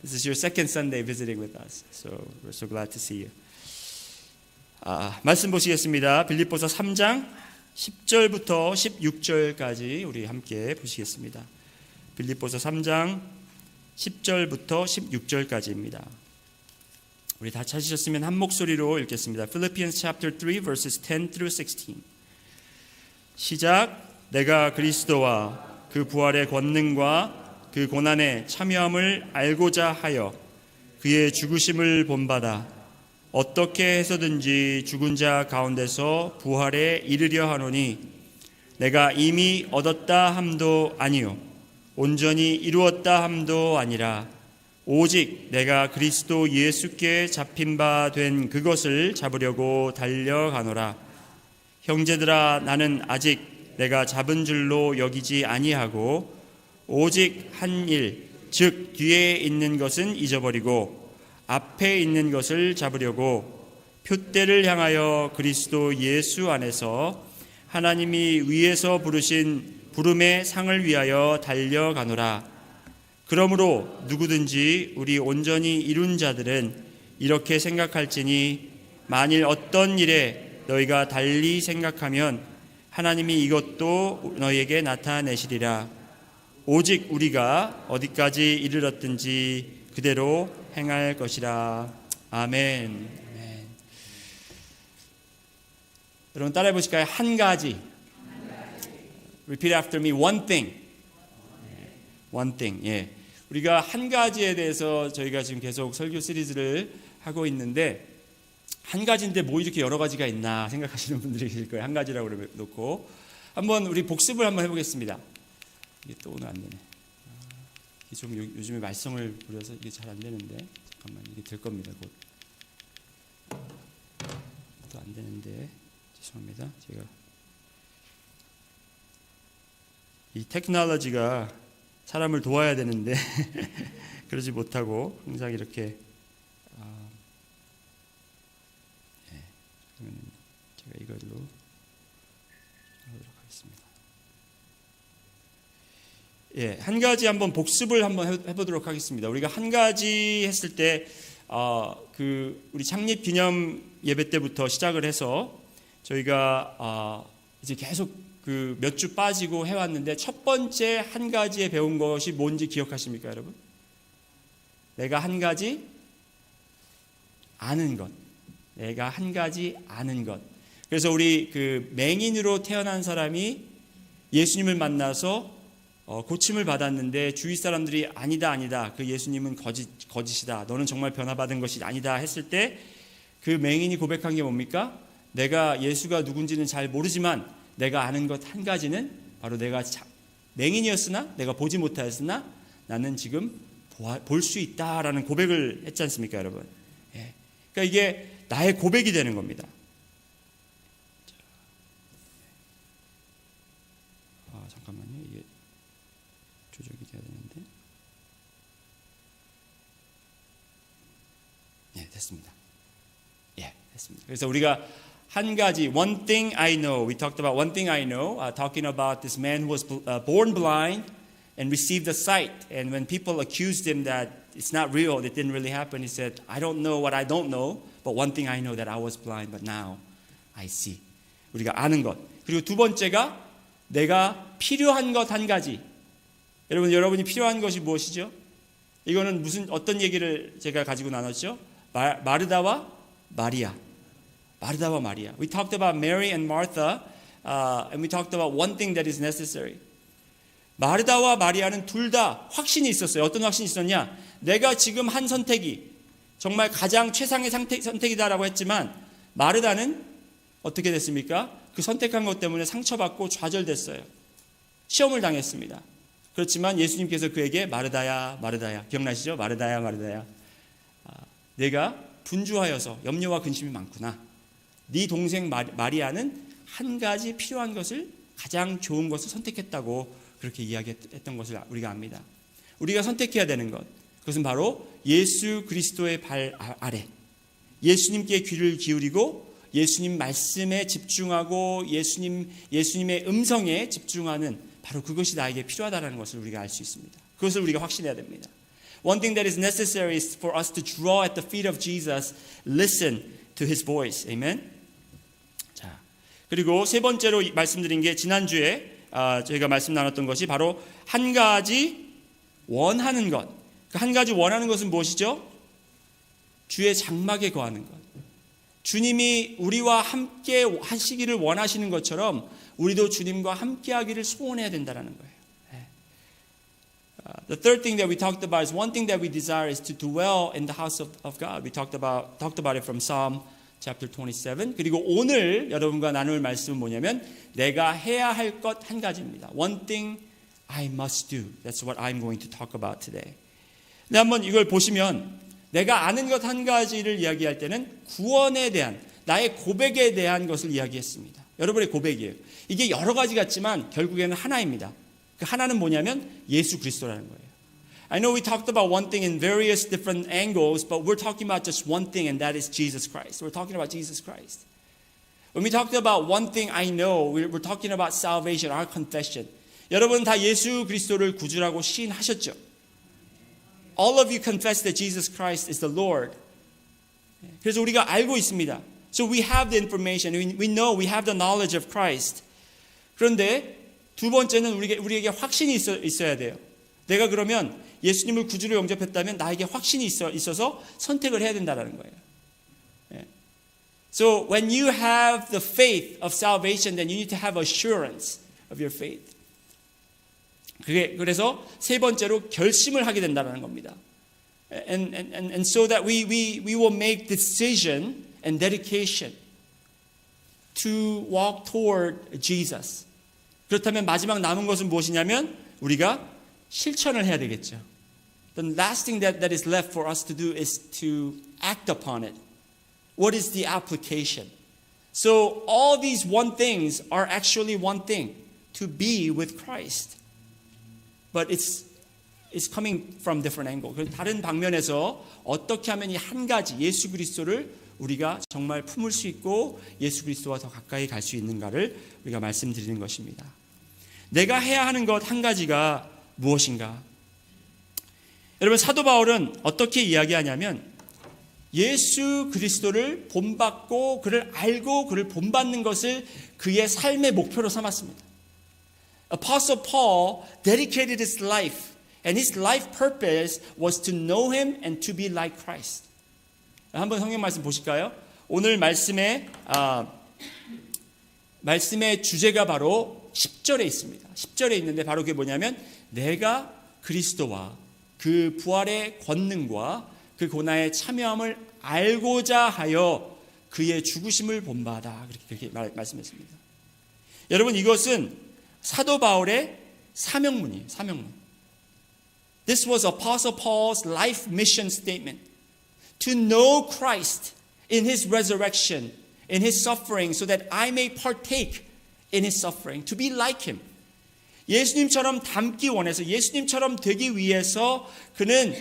This is your second Sunday visiting with us. So we're so glad to see you. 말씀 보시겠습니다. 빌립보서 3장 10절부터 16절까지 우리 함께 보시겠습니다. 빌립보서 3장 10절부터 16절까지입니다. 우리 다 찾으셨으면 한 목소리로 읽겠습니다. Philippians chapter 3 verses 10 through 16. 시작. 내가 그리스도와 그 부활의 권능과 그 고난에 참여함을 알고자 하여 그의 죽으심을 본받아 어떻게 해서든지 죽은 자 가운데서 부활에 이르려 하노니 내가 이미 얻었다 함도 아니요 온전히 이루었다 함도 아니라 오직 내가 그리스도 예수께 잡힌 바 된 그것을 잡으려고 달려가노라. 형제들아, 나는 아직 내가 잡은 줄로 여기지 아니하고 오직 한 일, 즉 뒤에 있는 것은 잊어버리고 앞에 있는 것을 잡으려고 표대를 향하여 그리스도 예수 안에서 하나님이 위에서 부르신 부름의 상을 위하여 달려가노라. 그러므로 누구든지 우리 온전히 이룬 자들은 이렇게 생각할지니 만일 어떤 일에 너희가 달리 생각하면 하나님이 이것도 너희에게 나타내시리라. 오직 우리가 어디까지 이르렀든지 그대로 행할 것이라. 아멘. 여러분 따라해 보실까요? 한 가지. Repeat after me. One thing. One thing. 예. 우리가 한 가지에 대해서 저희가 지금 계속 설교 시리즈를 하고 있는데 한 가지인데 뭐 이렇게 여러 가지가 있나 생각하시는 분들이 계실 거예요. 한 가지라고 놓고 한번 우리 복습을 한번 해보겠습니다. 이게 또 오늘 안 되네. 이게 좀 요즘에 말썽을 부려서 이게 잘 안 되는데 잠깐만 이게 될 겁니다. 곧 또 안 되는데 죄송합니다. 제가 이 테크놀로지가 사람을 도와야 되는데 그러지 못하고 항상 이렇게 그러면 제가 이걸로 하도록 하겠습니다. 예, 한 가지 한번 복습을 한번 해보도록 하겠습니다. 우리가 한 가지 했을 때 우리 창립 기념 예배 때부터 시작을 해서 저희가 이제 계속 그 몇 주 빠지고 해왔는데 첫 번째 한 가지에 배운 것이 뭔지 기억하십니까, 여러분? 내가 한 가지 아는 것. 내가 한 가지 아는 것. 그래서 우리 그 맹인으로 태어난 사람이 예수님을 만나서 고침을 받았는데 주위 사람들이 아니다. 그 예수님은 거짓이다. 너는 정말 변화받은 것이 아니다 했을 때 그 맹인이 고백한 게 뭡니까? 내가 예수가 누군지는 잘 모르지만 내가 아는 것 한 가지는 바로 내가 맹인이었으나 내가 보지 못하였으나 나는 지금 볼 수 있다라는 고백을 했지 않습니까, 여러분? 예. 그러니까 이게 나의 고백이 되는 겁니다. 잠깐만요. 이게 조정이 돼야 되는데. 예, 됐습니다. 예, 됐습니다. 그래서 우리가 한 가지, one thing I know. We talked about one thing I know, talking about this man who was born blind and received the sight. And when people accused him that it's not real, it didn't really happen, he said, I don't know what I don't know, but one thing I know that I was blind, but now I see. 우리가 아는 것. 그리고 두 번째가 내가 필요한 것 한 가지. 여러분이 필요한 것이 무엇이죠? 이거는 어떤 얘기를 제가 가지고 나눴죠? 마르다와 마리아. We talked about Mary and Martha, and we talked about one thing that is necessary. 마르다와 마리아는 둘 다 확신이 있었어요. 어떤 확신이 있었냐? 내가 지금 한 선택이 정말 가장 최상의 선택이다라고 했지만 마르다는 어떻게 됐습니까? 그 선택한 것 때문에 상처받고 좌절됐어요. 시험을 당했습니다. 그렇지만 예수님께서 그에게 마르다야 기억나시죠? 마르다야 내가 분주하여서 염려와 근심이 많구나. 네 동생 마리아는 한 가지 필요한 것을 가장 좋은 것을 선택했다고 그렇게 이야기했던 것을 우리가 압니다. 우리가 선택해야 되는 것, 그것은 바로 예수 그리스도의 발 아래 예수님께 귀를 기울이고 예수님 말씀에 집중하고 예수님의 음성에 집중하는 바로 그것이 나에게 필요하다는 것을 우리가 알 수 있습니다. 그것을 우리가 확신해야 됩니다. One thing that is necessary is for us to draw at the feet of Jesus, listen to his voice. Amen. 자, 그리고 세 번째로 말씀드린 게 지난주에 저희가 말씀 나눴던 것이 바로 한 가지 원하는 것. 그 한 가지 원하는 것은 무엇이죠? 주의 장막에 거하는 것. 주님이 우리와 함께 하시기를 원하시는 것처럼 우리도 주님과 함께 하기를 소원해야 된다는 거예요. The third thing that we talked about is one thing that we desire is to dwell in the house of God. We talked about it from Psalm chapter 27. 그리고 오늘 여러분과 나눌 말씀은 뭐냐면 내가 해야 할 것 한 가지입니다. One thing I must do. That's what I'm going to talk about today. 근데 한번 이걸 보시면 내가 아는 것 한 가지를 이야기할 때는 구원에 대한 나의 고백에 대한 것을 이야기했습니다. 여러분의 고백이에요. 이게 여러 가지 같지만 결국에는 하나입니다. 그 하나는 뭐냐면 예수 그리스도라는 거예요. I know we talked about one thing in various different angles, but we're talking about just one thing, and that is Jesus Christ. We're talking about Jesus Christ. When we talked about one thing I know, we're talking about salvation, our confession. 여러분 다 예수 그리스도를 구주라고 시인하셨죠? All of you confess that Jesus Christ is the Lord. 그래서 우리가 알고 있습니다. So we have the information. We know, we have the knowledge of Christ. 그런데 두 번째는 우리에게 확신이 있어야 돼요. 내가 그러면 예수님을 구주로 영접했다면 나에게 확신이 있어서 선택을 해야 된다는 거예요. So when you have the faith of salvation, then you need to have assurance of your faith. 그래서 세 번째로 결심을 하게 된다는 겁니다. And so that we will make decision and dedication to walk toward Jesus. 그렇다면 마지막 남은 것은 무엇이냐면 우리가 실천을 해야 되겠죠. The last thing that is left for us to do is to act upon it. What is the application? So all these one things are actually one thing, to be with Christ. But it's coming from different angle. 다른 방면에서 어떻게 하면 이 한 가지 예수 그리스도를 우리가 정말 품을 수 있고 예수 그리스도와 더 가까이 갈 수 있는가를 우리가 말씀드리는 것입니다. 내가 해야 하는 것 한 가지가 무엇인가? 여러분 사도 바울은 어떻게 이야기하냐면 예수 그리스도를 본받고 그를 알고 그를 본받는 것을 그의 삶의 목표로 삼았습니다. Apostle Paul dedicated his life and his life purpose was to know him and to be like Christ. 한번 성경 말씀 보실까요? 오늘 말씀의 주제가 바로 10절에 있습니다. 10절에 있는데 바로 그게 뭐냐면 내가 그리스도와 그 부활의 권능과 그 고난의 참여함을 알고자 하여 그의 죽으심을 본바다. 그렇게 말씀했습니다. 여러분 이것은 사도 바울의 사명문이에요. 사명문. This was Apostle Paul's life mission statement. To know Christ in his resurrection, in his suffering, so that I may partake in his suffering, to be like him. 예수님처럼 닮기 원해서 예수님처럼 되기 위해서 그는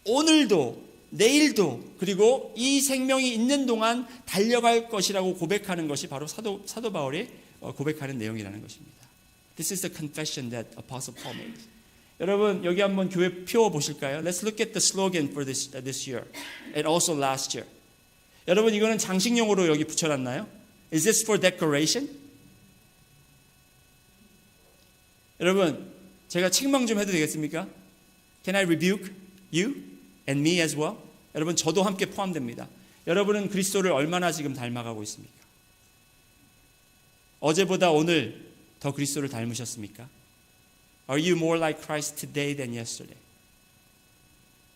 오늘도 내일도 그리고 이 생명이 있는 동안 달려갈 것이라고 고백하는 것이 바로 사도 바울의 고백하는 내용이라는 것입니다. This is the confession that Apostle Paul made. 여러분 여기 한번 교회 표 보실까요? Let's look at the slogan for this year and also last year. 여러분 이거는 장식용으로 여기 붙여놨나요? Is this for decoration? 여러분 제가 책망 좀 해도 되겠습니까? Can I rebuke you and me as well? 여러분 저도 함께 포함됩니다. 여러분은 그리스도를 얼마나 지금 닮아가고 있습니까? 어제보다 오늘 더 그리스도를 닮으셨습니까? Are you more like Christ today than yesterday?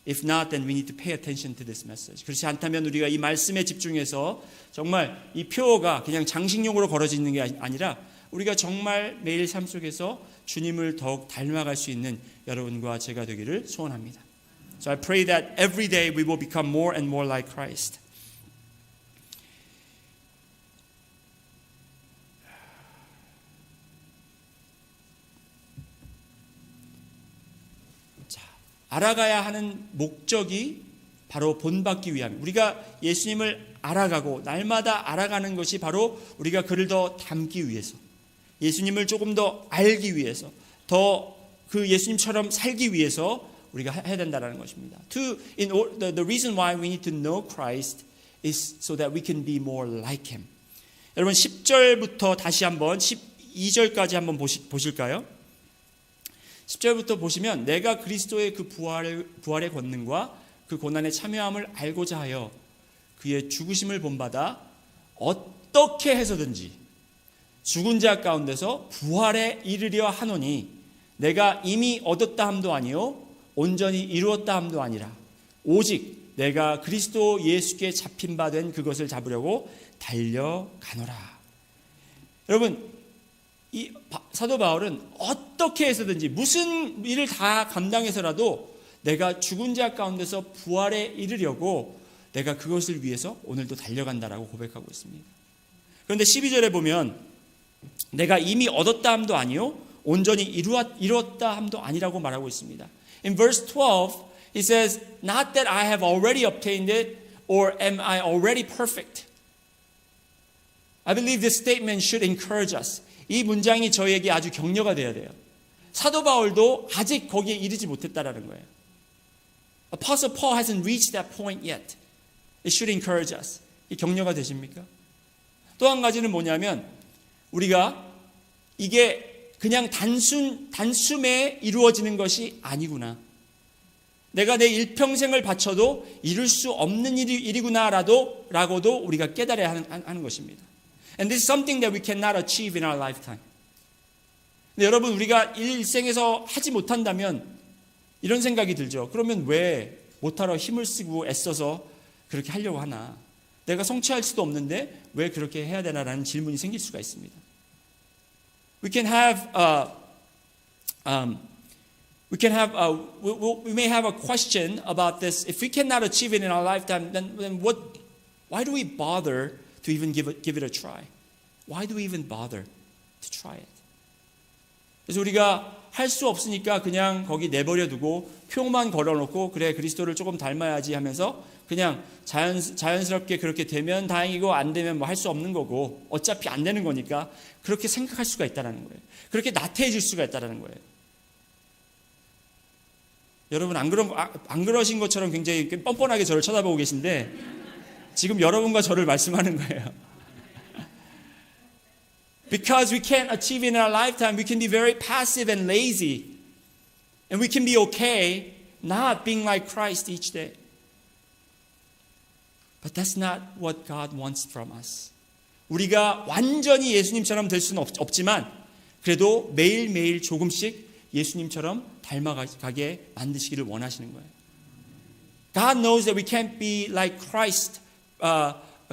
If not, then we need to pay attention to this message. 그렇지 않다면 우리가 이 말씀에 집중해서 정말 이 표가 그냥 장식용으로 걸어지는 게 아니라 우리가 정말 매일 삶 속에서 주님을 더욱 닮아갈 수 있는 여러분과 제가 되기를 소원합니다. So I pray that every day we will become more and more like Christ. 알아가야 하는 목적이 바로 본받기 위함. 우리가 예수님을 알아가고 날마다 알아가는 것이 바로 우리가 그를 더 닮기 위해서, 예수님을 조금 더 알기 위해서, 더 그 예수님처럼 살기 위해서 우리가 해야 된다는 것입니다. The reason why we need to know Christ is so that we can be more like Him. 여러분 10절부터 다시 한번 12절까지 한번 보실까요? 10절부터 보시면 내가 그리스도의 그 부활의 권능과 그 고난에 참여함을 알고자 하여 그의 죽으심을 본받아 어떻게 해서든지 죽은 자 가운데서 부활에 이르려 하노니 내가 이미 얻었다 함도 아니요 온전히 이루었다 함도 아니라 오직 내가 그리스도 예수께 잡힌 바 된 그것을 잡으려고 달려가노라. 여러분 이 사도 바울은 어떻게 해서든지 무슨 일을 다 감당해서라도 내가 죽은 자 가운데서 부활에 이르려고 내가 그것을 위해서 오늘도 달려간다라고 고백하고 있습니다. 그런데 12절에 보면 내가 이미 얻었다 함도 아니요 온전히 이루었다 함도 아니라고 말하고 있습니다. In verse 12 he says not that I have already obtained it or am I already perfect. I believe this statement should encourage us. 이 문장이 저희에게 아주 격려가 되어야 돼요. 사도 바울도 아직 거기에 이르지 못했다라는 거예요. Apostle Paul hasn't reached that point yet. It should encourage us. 이 격려가 되십니까? 또 한 가지는 뭐냐면 우리가 이게 그냥 단숨에 이루어지는 것이 아니구나. 내가 내 일평생을 바쳐도 이룰 수 없는 일이구나라고도 우리가 깨달아야 하는 것입니다. And this is something that we cannot achieve in our lifetime. 근데 여러분 우리가 일생에서 하지 못한다면 이런 생각이 들죠. 그러면 왜 못하러 힘을 쓰고 애써서 그렇게 하려고 하나? 내가 성취할 수도 없는데 왜 그렇게 해야 되나라는 질문이 생길 수가 있습니다. We may have a question about this. If we cannot achieve it in our lifetime, then why do we bother to even give it a try? Why do we even bother to try it? 그래서 우리가 할 수 없으니까 그냥 거기 내버려 두고 표만 걸어놓고 그래 그리스도를 조금 닮아야지 하면서 그냥 자연스럽게 그렇게 되면 다행이고 안 되면 뭐 할 수 없는 거고 어차피 안 되는 거니까 그렇게 생각할 수가 있다는 거예요. 그렇게 나태해질 수가 있다는 거예요. 여러분 안 그러신 것처럼 굉장히 뻔뻔하게 저를 쳐다보고 계신데 지금 여러분과 저를 말씀하는 거예요. Because we can't achieve it in our lifetime, we can be very passive and lazy. And we can be okay not being like Christ each day. But that's not what God wants from us. 우리가 완전히 예수님처럼 될 수는 없지만 그래도 매일매일 조금씩 예수님처럼 닮아가게 만드시기를 원하시는 거예요. God knows that we can't be like Christ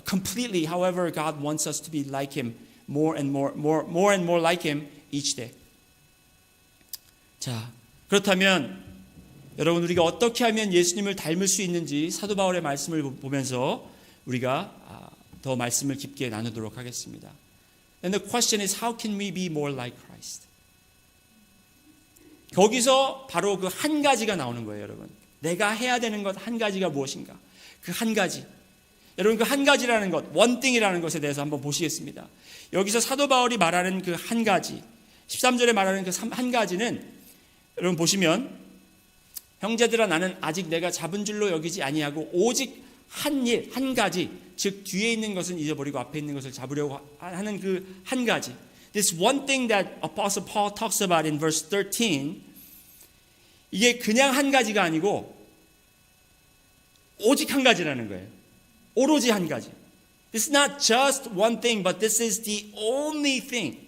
completely. However, God wants us to be like Him more and more like Him each day. 자, 그렇다면 여러분 우리가 어떻게 하면 예수님을 닮을 수 있는지 사도 바울의 말씀을 보면서 우리가 더 말씀을 깊게 나누도록 하겠습니다. And the question is, how can we be more like Christ? 거기서 바로 그 한 가지가 나오는 거예요, 여러분. 내가 해야 되는 것 한 가지가 무엇인가? 그 한 가지. 여러분 그 한 가지라는 것, one thing이라는 것에 대해서 한번 보시겠습니다. 여기서 사도 바울이 말하는 그 한 가지, 13절에 말하는 그 한 가지는 여러분 보시면 형제들아 나는 아직 내가 잡은 줄로 여기지 아니하고 오직 한 일, 한 가지, 즉 뒤에 있는 것은 잊어버리고 앞에 있는 것을 잡으려고 하는 그 한 가지. This one thing that Apostle Paul talks about in verse 13, 이게 그냥 한 가지가 아니고 오직 한 가지라는 거예요. 오로지 한 가지. This is not just one thing, but this is the only thing.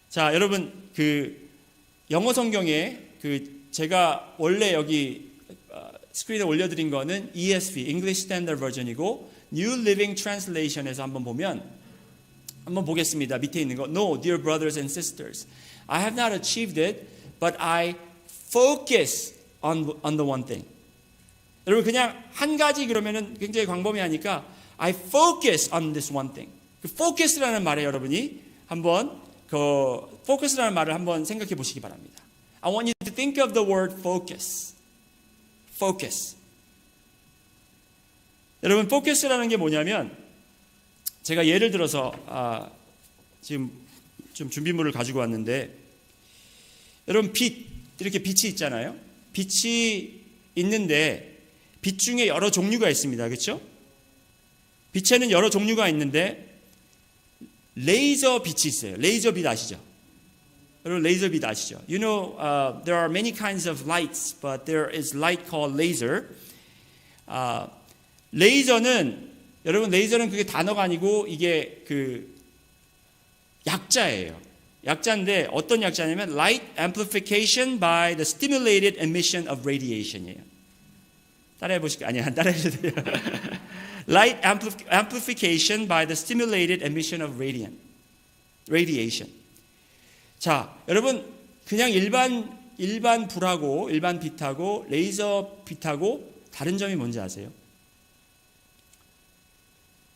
자, 여러분 그 영어 성경에 그 제가 원래 여기 스크린에 올려드린 거는 ESV, English Standard Version이고 New Living Translation에서 한번 보면 한번 보겠습니다. 밑에 있는 거. No, dear brothers and sisters, I have not achieved it, but I focus on the one thing. 여러분 그냥 한 가지 그러면은 굉장히 광범위하니까 I focus on this one thing. 그 focus라는 말에 여러분이 한번 그 focus라는 말을 한번 생각해 보시기 바랍니다. I want you to think of the word focus. Focus. 여러분 focus라는 게 뭐냐면 제가 예를 들어서 지금 좀 준비물을 가지고 왔는데 여러분 빛 이렇게 빛이 있잖아요. 빛이 있는데 빛 중에 여러 종류가 있습니다. 그렇죠? 빛에는 여러 종류가 있는데 레이저 빛이 있어요. 레이저 빛 아시죠? 여러분 레이저 빛 아시죠? You know, there are many kinds of lights, but there is light called laser. 레이저는 여러분 레이저는 그게 단어가 아니고 이게 그 약자예요. 약자인데 어떤 약자냐면 light amplification by the stimulated emission of radiation이에요. 따라해 보실까요? 아니요, 안 따라해 주셔도 돼요. Light amplification by the stimulated emission of radiation. 자, 여러분 그냥 일반 불하고 일반 빛하고 레이저 빛하고 다른 점이 뭔지 아세요?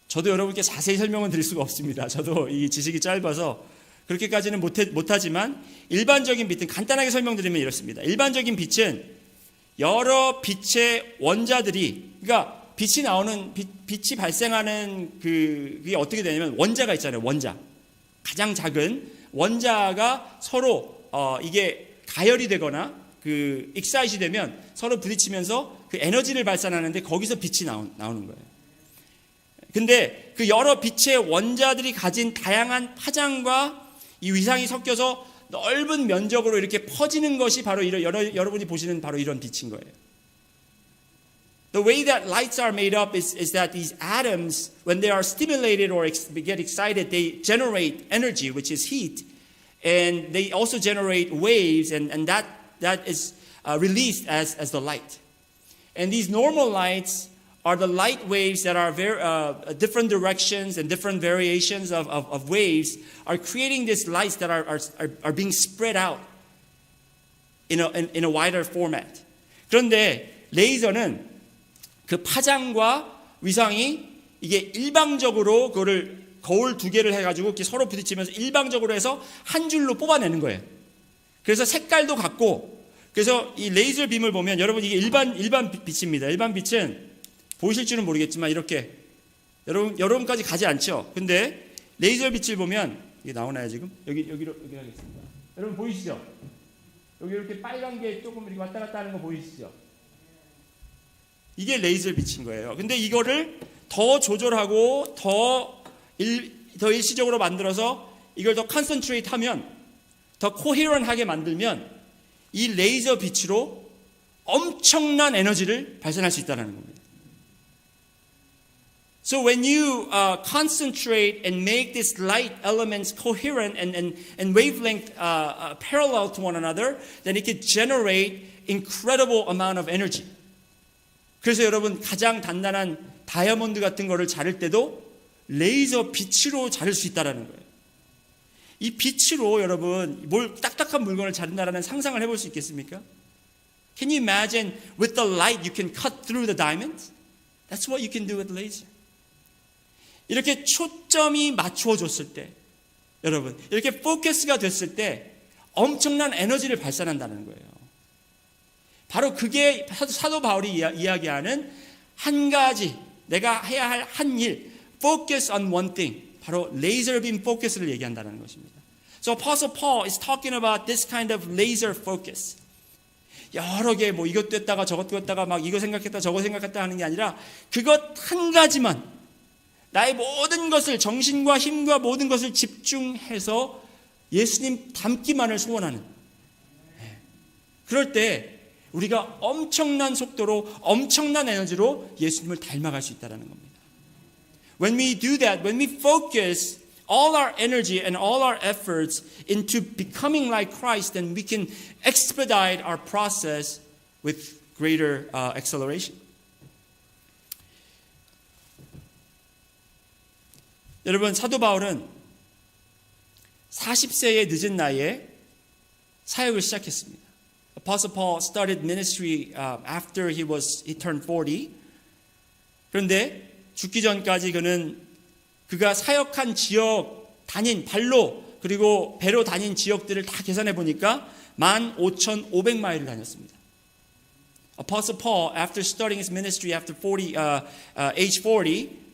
저도 여러분께 자세히 설명은 드릴 수가 없습니다. 저도 이 지식이 짧아서 그렇게까지는 못하지만 일반적인 빛은 간단하게 설명드리면 이렇습니다. 일반적인 빛은 여러 빛의 원자들이 그러니까 빛이 발생하는 그게 어떻게 되냐면 원자가 있잖아요. 원자. 가장 작은 원자가 서로 이게 가열이 되거나 그 익사이시 되면 서로 부딪히면서 그 에너지를 발산하는데 거기서 빛이 나오는 거예요. 근데 그 여러 빛의 원자들이 가진 다양한 파장과 이 위상이 섞여서 넓은 면적으로 이렇게 퍼지는 것이 바로 여러분이 보시는 바로 이런 빛인 거예요. The way that lights are made up is that these atoms, when they are stimulated or get excited, they generate energy, which is heat, and they also generate waves, and that is released as the light. And these normal lights are the light waves that are different directions and different variations of waves are creating these lights that are being spread out in a wider format. 그런데 레이저는 그 파장과 위상이 이게 일방적으로 그거를 거울 두 개를 해가지고 이렇게 서로 부딪히면서 일방적으로 해서 한 줄로 뽑아내는 거예요. 그래서 색깔도 같고 그래서 이 레이저 빔을 보면 여러분 이게 일반 빛입니다. 일반 빛은 보이실 줄은 모르겠지만 이렇게 여러분까지 가지 않죠. 근데 레이저 빛을 보면 이게 나오나요 지금? 여기 하겠습니다. 여러분 보이시죠? 여기 이렇게 빨간 게 조금 이렇게 왔다 갔다 하는 거 보이시죠? 이게 레이저 빛인 거예요. 근데 이거를 더 조절하고 더 일시적으로 만들어서 이걸 더 컨센트레이트 하면 더 코헤런하게 만들면 이 레이저 빛으로 엄청난 에너지를 발산할 수 있다는 겁니다. So when you concentrate and make these light elements coherent and wavelength parallel to one another, then it can generate incredible amount of energy. 그래서 여러분 가장 단단한 다이아몬드 같은 거를 자를 때도 레이저 빛으로 자를 수 있다는 거예요. 이 빛으로 여러분 딱딱한 물건을 자른다라는 상상을 해볼 수 있겠습니까? Can you imagine with the light you can cut through the diamonds? That's what you can do with laser. 이렇게 초점이 맞추어졌을 때 여러분 이렇게 포커스가 됐을 때 엄청난 에너지를 발산한다는 거예요. 바로 그게 사도 바울이 이야기하는 한 가지 내가 해야 할 한 일 focus on one thing 바로 laser beam focus를 얘기한다는 것입니다. So Apostle Paul is talking about this kind of laser focus. 여러 개 뭐 이것도 했다가 저것도 했다가 막 이거 생각했다 저거 생각했다 하는 게 아니라 그것 한 가지만 나의 모든 것을 정신과 힘과 모든 것을 집중해서 예수님 닮기만을 소원하는 그럴 때 우리가 엄청난 속도로 엄청난 에너지로 예수님을 닮아갈 수 있다는 겁니다. When we do that, when we focus all our energy and all our efforts into becoming like Christ, then we can expedite our process with greater acceleration. 여러분 사도 바울은 40세의 늦은 나이에 사역을 시작했습니다. Apostle Paul started ministry after he turned 40. 그런데 죽기 전까지 그가 사역한 지역 발로 그리고 배로 다닌 지역들을 다 계산해 보니까 15,500마일을 다녔습니다. Apostle Paul, after starting his ministry after age 40,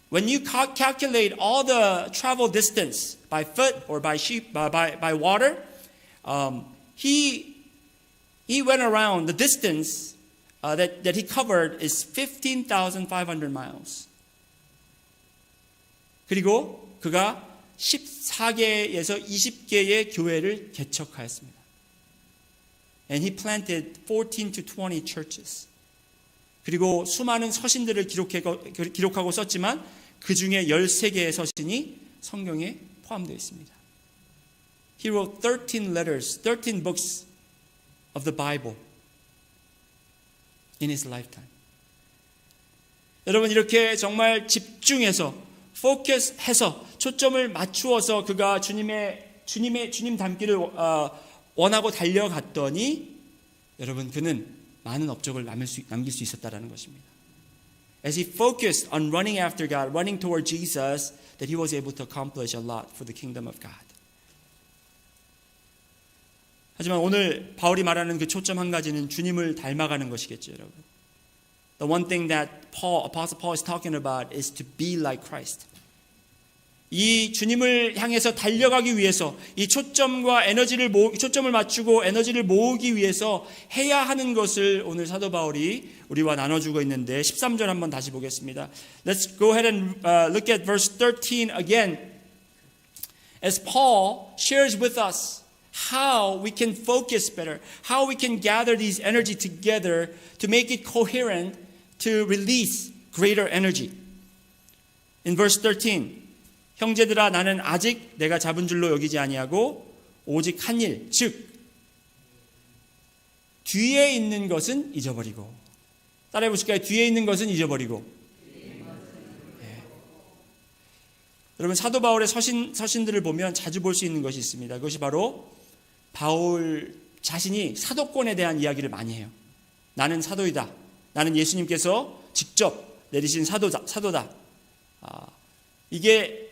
when you calculate all the travel distance by foot or by water, he He went around the distance that he covered is 15,500 miles. 그리고 그가 14개에서 20개의 교회를 개척하였습니다. And he planted 14 to 20 churches. 그리고 수많은 서신들을 기록하고 썼지만 그 중에 13개의 서신이 성경에 포함되어 있습니다. He wrote 13 letters, 13 books of the Bible in his lifetime. 여러분 이렇게 정말 집중해서 포커스해서 초점을 맞추어서 그가 주님 닮기를 원하고 달려갔더니 여러분 그는 많은 업적을 남길 수 있었다라는 것입니다. As he focused on running after God, running toward Jesus, that he was able to accomplish a lot for the kingdom of God. 하지만 오늘 바울이 말하는 그 초점 한 가지는 주님을 닮아가는 것이겠죠, 여러분. The one thing that Apostle Paul is talking about is to be like Christ. 이 주님을 향해서 달려가기 위해서 이 초점을 맞추고 에너지를 모으기 위해서 해야 하는 것을 오늘 사도 바울이 우리와 나눠주고 있는데 13절 한번 다시 보겠습니다. Let's go ahead and look at verse 13 again. As Paul shares with us how we can focus better, how we can gather these energy together to make it coherent, to release greater energy. In verse 13, 형제들아 나는 아직 내가 잡은 줄로 여기지 아니하고 오직 한 일, 즉 뒤에 있는 것은 잊어버리고. 따라해 보실까요? 뒤에 있는 것은 잊어버리고. 예. 여러분 사도 바울의 서신들을 보면 자주 볼 수 있는 것이 있습니다. 그것이 바로 바울 자신이 사도권에 대한 이야기를 많이 해요. 나는 사도이다. 나는 예수님께서 직접 내리신 사도다. 이게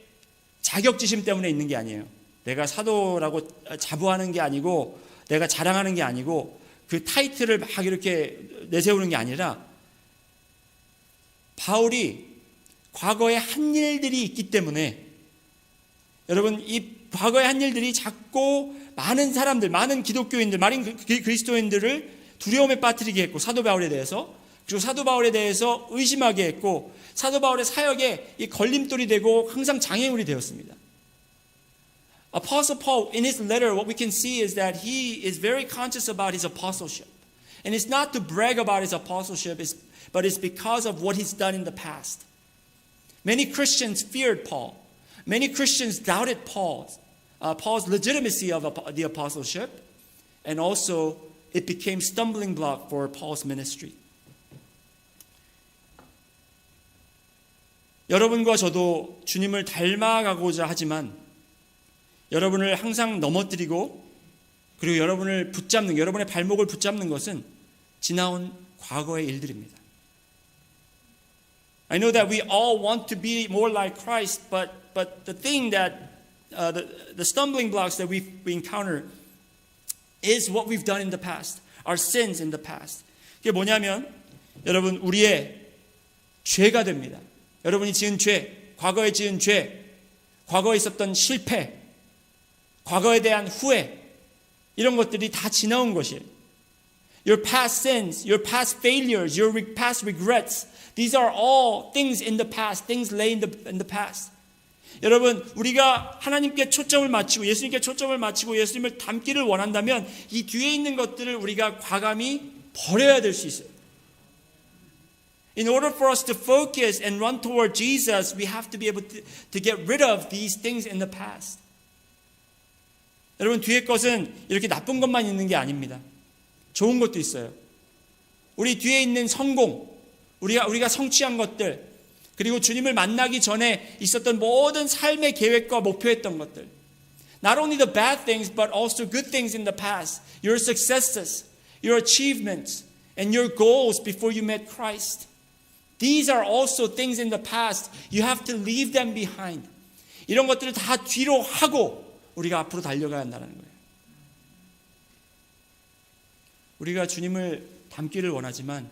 자격지심 때문에 있는 게 아니에요. 내가 사도라고 자부하는 게 아니고 내가 자랑하는 게 아니고 그 타이틀을 막 이렇게 내세우는 게 아니라 바울이 과거에 한 일들이 있기 때문에 여러분 이 과거에 한 일들이 자꾸 많은 사람들, 많은 기독교인들, 많은 그리스도인들을 두려움에 빠뜨리게 했고 사도 바울에 대해서 그리고 사도 바울에 대해서 의심하게 했고 사도 바울의 사역에 이 걸림돌이 되고 항상 장애물이 되었습니다. Apostle Paul, in his letter, what we can see is that he is very conscious about his apostleship. And it's not to brag about his apostleship, but it's because of what he's done in the past. Many Christians feared Paul. Many Christians doubted Paul's legitimacy of the apostleship. And also, it became stumbling block for Paul's ministry. 여러분과 저도 주님을 닮아가고자 하지만 여러분을 항상 넘어뜨리고 그리고 여러분의 발목을 붙잡는 것은 지나온 과거의 일들입니다. I know that we all want to be more like Christ, but the thing that the stumbling blocks that we encounter is what we've done in the past, our sins in the past. 이게 뭐냐면 여러분 우리의 죄가 됩니다. 여러분이 지은 죄, 과거에 지은 죄, 과거에 있었던 실패, 과거에 대한 후회 이런 것들이 다 지나온 것이에요. Your past sins, your past failures, your past regrets, these are all things in the past, things lay in the past. 여러분 우리가 하나님께 초점을 맞추고 예수님께 초점을 맞추고 예수님을 닮기를 원한다면 이 뒤에 있는 것들을 우리가 과감히 버려야 될 수 있어요. In order for us to focus and run toward Jesus, we have to be able to get rid of these things in the past. 여러분 뒤에 것은 이렇게 나쁜 것만 있는 게 아닙니다. 좋은 것도 있어요. 우리 뒤에 있는 성공, 우리가 성취한 것들, 그리고 주님을 만나기 전에 있었던 모든 삶의 계획과 목표했던 것들. Not only the bad things, but also good things in the past. Your successes, your achievements, and your goals before you met Christ. These are also things in the past. You have to leave them behind. 이런 것들을 다 뒤로 하고 우리가 앞으로 달려가야 한다는 거예요. 우리가 주님을 닮기를 원하지만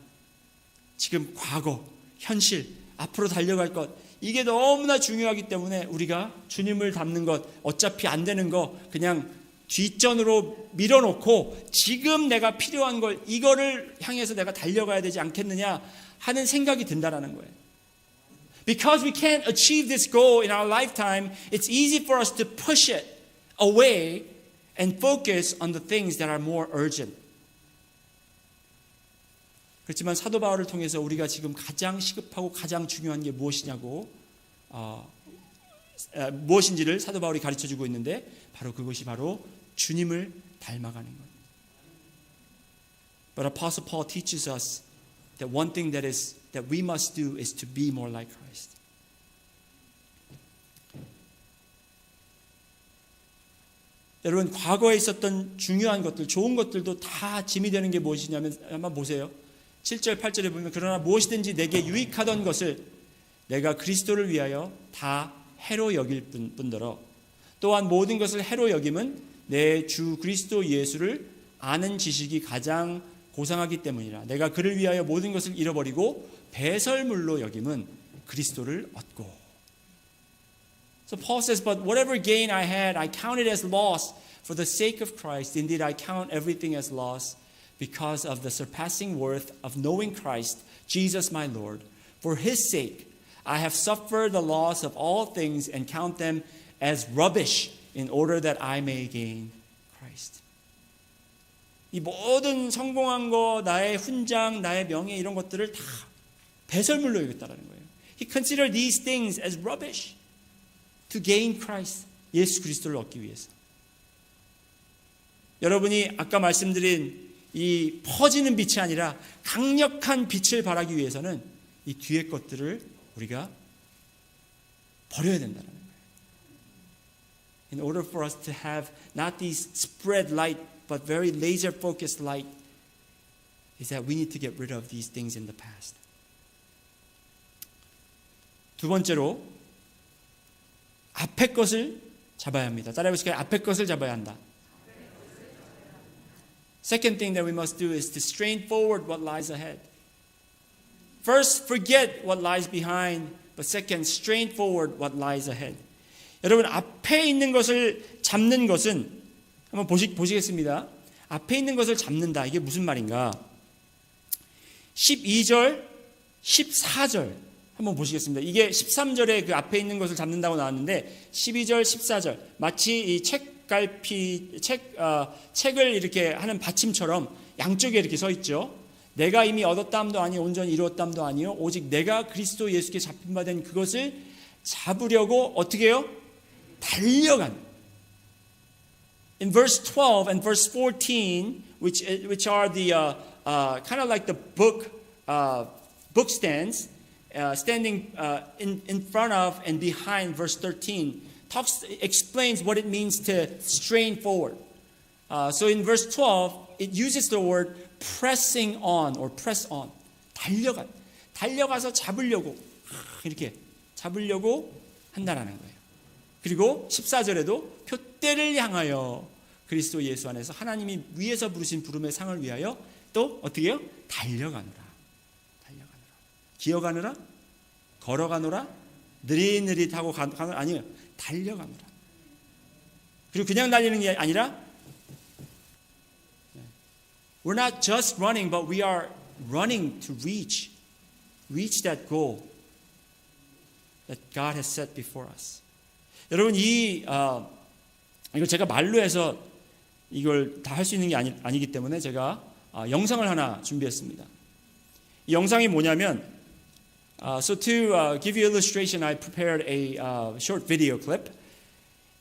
지금 과거, 현실, 앞으로 달려갈 것 이게 너무나 중요하기 때문에 우리가 주님을 닮는 것 어차피 안 되는 거 그냥 뒷전으로 밀어놓고 지금 내가 필요한 걸 이거를 향해서 내가 달려가야 되지 않겠느냐 하는 생각이 든다라는 거예요. Because we can't achieve this goal in our lifetime, it's easy for us to push it away and focus on the things that are more urgent. 그렇지만 사도 바울을 통해서 우리가 지금 가장 시급하고 가장 중요한 게 무엇이냐고 무엇인지를 사도 바울이 가르쳐주고 있는데 바로 그것이 바로 주님을 닮아가는 것. But Apostle Paul teaches us that one thing that we must do is to be more like Christ. 여러분 과거에 있었던 중요한 것들, 좋은 것들도 다 짐이 되는 게 무엇이냐면 한번 보세요. 7절, 8절에 보면 그러나 무엇이든지 내게 유익하던 것을 내가 그리스도를 위하여 다 해로 여길 뿐더러 또한 모든 것을 해로 여김은 내 주 그리스도 예수를 아는 지식이 가장 고상하기 때문이라. 내가 그를 위하여 모든 것을 잃어버리고 배설물로 여김은 그리스도를 얻고. So Paul says, but whatever gain I had, I counted as loss for the sake of Christ. Indeed, I count everything as loss because of the surpassing worth of knowing Christ, Jesus my Lord. For his sake, I have suffered the loss of all things and count them as rubbish in order that I may gain Christ. 이 모든 성공한 거, 나의 훈장, 나의 명예 이런 것들을 다 배설물로 여겼다라는 거예요. He considered these things as rubbish to gain Christ. 예수 그리스도를 얻기 위해서. 여러분이 아까 말씀드린 이 퍼지는 빛이 아니라 강력한 빛을 발하기 위해서는 이 뒤의 것들을 우리가 버려야 된다는 거예요. In order for us to have not these spread light but very laser focused light is that we need to get rid of these things in the past. 두 번째로 앞의 것을 잡아야 합니다. 따라해 보실까요? 앞의 것을 잡아야 한다. Second thing that we must do is to strain forward what lies ahead. First, forget what lies behind, but second, strain forward what lies ahead. 여러분, 앞에 있는 것을 잡는 것은 한번 보시겠습니다. 앞에 있는 것을 잡는다. 이게 무슨 말인가? 12절, 14절 한번 보시겠습니다. 이게 13절에 그 앞에 있는 것을 잡는다고 나왔는데 12절, 14절 마치 이 책을 이렇게 하는 받침처럼 양쪽에 이렇게 서 있죠. 내가 이미 얻었다함도 아니요 온전히 이루었다함도 아니요 오직 내가 그리스도 예수께 잡힌 바 된 그것을 잡으려고 어떻게 해요? 달려간. In verse 12 and verse 14, which are the kind of like the book stands, standing in front of and behind verse 13, explains what it means to strain forward. So in verse 12, it uses the word pressing on or press on. 달려가서 잡으려고 이렇게 잡으려고 한다라는 거예요. 그리고 14절에도 표대를 향하여 그리스도 예수 안에서 하나님이 위에서 부르신 부름의 상을 위하여 또 어떻게 해요? 달려가노라. 기어가느라? 걸어가노라? 느릿느릿하고 가노라? 아니에요. 달려가노라. 그리고 그냥 달리는 게 아니라 We're not just running, but we are running to reach that goal that God has set before us. 여러분 이거 제가 말로 해서 이걸 다 할 수 있는 게 아니기 때문에 제가 영상을 하나 준비했습니다. 이 영상이 뭐냐면 so to give you illustration, I prepared a short video clip.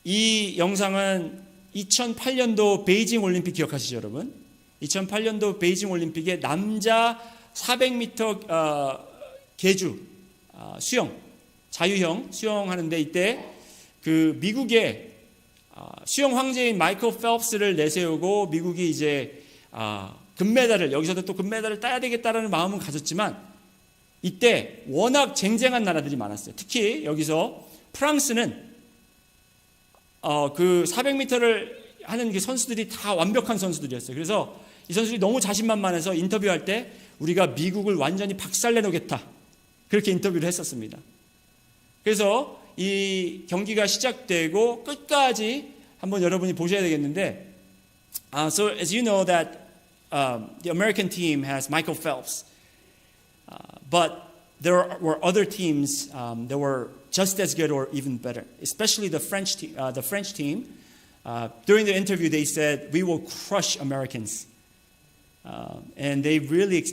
이 영상은 2008년도 베이징 올림픽 기억하시죠, 여러분? 2008년도 베이징 올림픽에 남자 400m 계주 수영 자유형 수영하는데 이때 그 미국의 수영 황제인 마이클 펠프스를 내세우고 미국이 이제 금메달을 여기서도 또 금메달을 따야 되겠다라는 마음은 가졌지만 이때 워낙 쟁쟁한 나라들이 많았어요. 특히 여기서 프랑스는 그 400m를 하는 그 선수들이 다 완벽한 선수들이었어요. 그래서 이 선수들이 너무 자신만만해서 인터뷰할 때 우리가 미국을 완전히 박살내놓겠다. 그렇게 인터뷰를 했었습니다. 그래서 이 경기가 시작되고 끝까지 한번 여러분이 보셔야 되겠는데, so as you know that the American team has Michael Phelps, but there were other teams that were just as good or even better, especially the French team. During the interview, they said, "We will crush Americans," and they really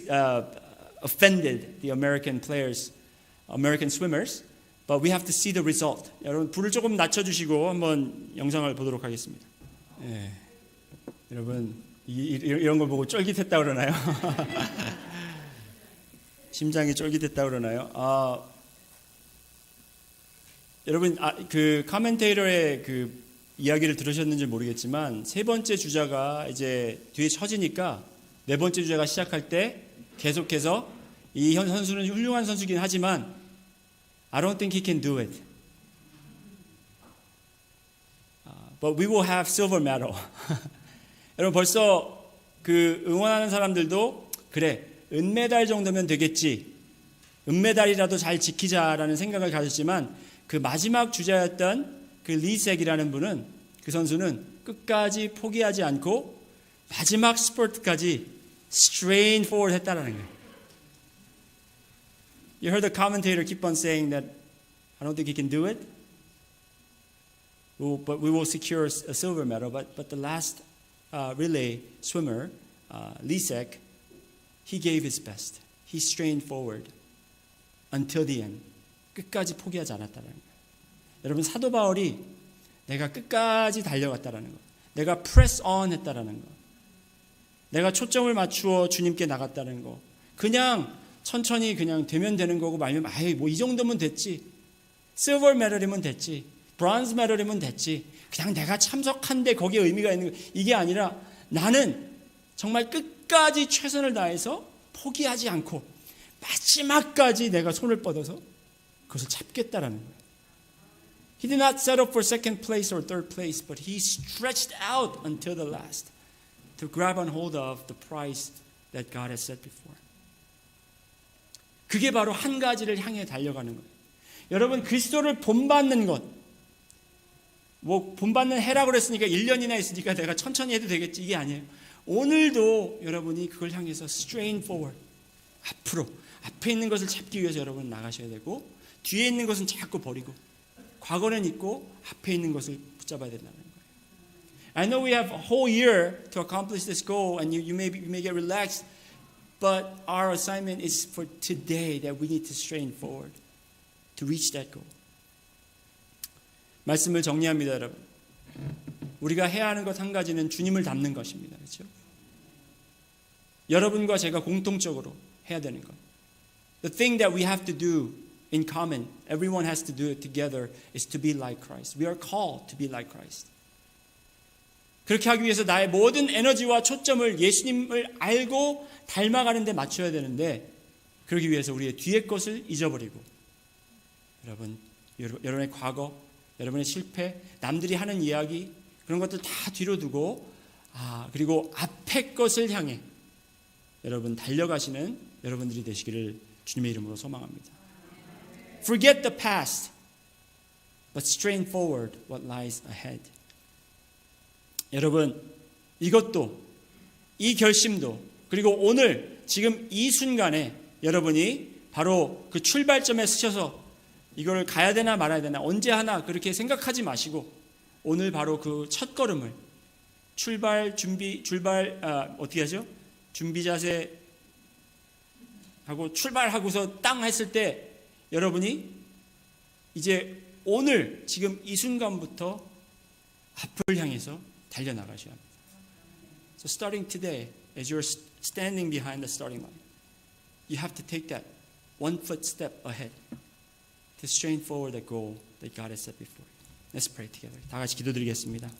offended the American players, American swimmers. But we have to see the result. 여러분 불을 조금 낮춰주시고 한번 영상을 보도록 하겠습니다. 예. 여러분 이런 걸 보고 쫄깃했다 그러나요? 심장이 쫄깃했다 그러나요? 여러분 그 커멘테이터의 그 이야기를 들으셨는지 모르겠지만 세 번째 주자가 이제 뒤에 쳐지니까 네 번째 주자가 시작할 때 계속해서 이 선수는 훌륭한 선수긴 하지만 I don't think he can do it. But we will have silver medal. 여러분 벌써 그 응원하는 사람들도 그래 은메달 정도면 되겠지. 은메달이라도 잘 지키자라는 생각을 가졌지만 그 마지막 주자였던 그 리색이라는 분은 그 선수는 끝까지 포기하지 않고 마지막 스포트까지 strain forward 했다라는 거예요. You heard the commentator keep on saying that I don't think he can do it. But we will secure a silver medal. But the last relay swimmer, Lisek, he gave his best. He strained forward until the end. 끝까지 포기하지 않았다는 거예요. 여러분 사도 바울이 내가 끝까지 달려갔다라는 거, 내가 press on 했다라는 거, 내가 초점을 맞추어 주님께 나갔다는 거, 그냥 천천히 그냥 되면 되는 거고 말면 아이 뭐 이 정도면 됐지, silver medal이면 됐지, bronze medal이면 됐지, 그냥 내가 참석한데 거기에 의미가 있는 거 이게 아니라 나는 정말 끝까지 최선을 다해서 포기하지 않고 마지막까지 내가 손을 뻗어서 그것을 잡겠다라는 거예요. He did not settle for second place or third place, but he stretched out until the last to grab on hold of the prize that God has set before. 그게 바로 한 가지를 향해 달려가는 거예요. 여러분 그리스도를 본받는 것, 뭐 본받는 해라고 그랬으니까 1년이나 있으니까 내가 천천히 해도 되겠지 이게 아니에요. 오늘도 여러분이 그걸 향해서 strain forward, 앞으로 앞에 있는 것을 잡기 위해서 여러분 나가셔야 되고 뒤에 있는 것은 자꾸 버리고 과거는 있고 앞에 있는 것을 붙잡아야 된다는 거예요. I know we have a whole year to accomplish this goal and you may get relaxed, but our assignment is for today that we need to strain forward to reach that goal. 말씀을 정리합니다, 여러분. 우리가 해야 하는 것 한 가지는 주님을 닮는 것입니다. 그렇죠? 여러분과 제가 공통적으로 해야 되는 것. The thing that we have to do in common, everyone has to do it together, is to be like Christ. We are called to be like Christ. 그렇게 하기 위해서 나의 모든 에너지와 초점을 예수님을 알고 닮아가는 데 맞춰야 되는데 그러기 위해서 우리의 뒤의 것을 잊어버리고 여러분의 과거, 여러분의 실패, 남들이 하는 이야기 그런 것들 다 뒤로 두고 그리고 앞의 것을 향해 여러분 달려가시는 여러분들이 되시기를 주님의 이름으로 소망합니다. Forget the past, but strain forward what lies ahead. 여러분, 이것도, 이 결심도, 그리고 오늘, 지금 이 순간에 여러분이 바로 그 출발점에 서셔서 이걸 가야 되나 말아야 되나, 언제 하나 그렇게 생각하지 마시고, 오늘 바로 그 첫 걸음을, 어떻게 하죠? 준비 자세 하고 출발하고서 땅 했을 때 여러분이 이제 오늘 지금 이 순간부터 앞을 향해서 달려나가셔야 합니다. So starting today, as you're standing behind the starting line, you have to take that one foot step ahead to strain forward the goal that God has set before you. Let's pray together. 다 같이 기도드리겠습니다.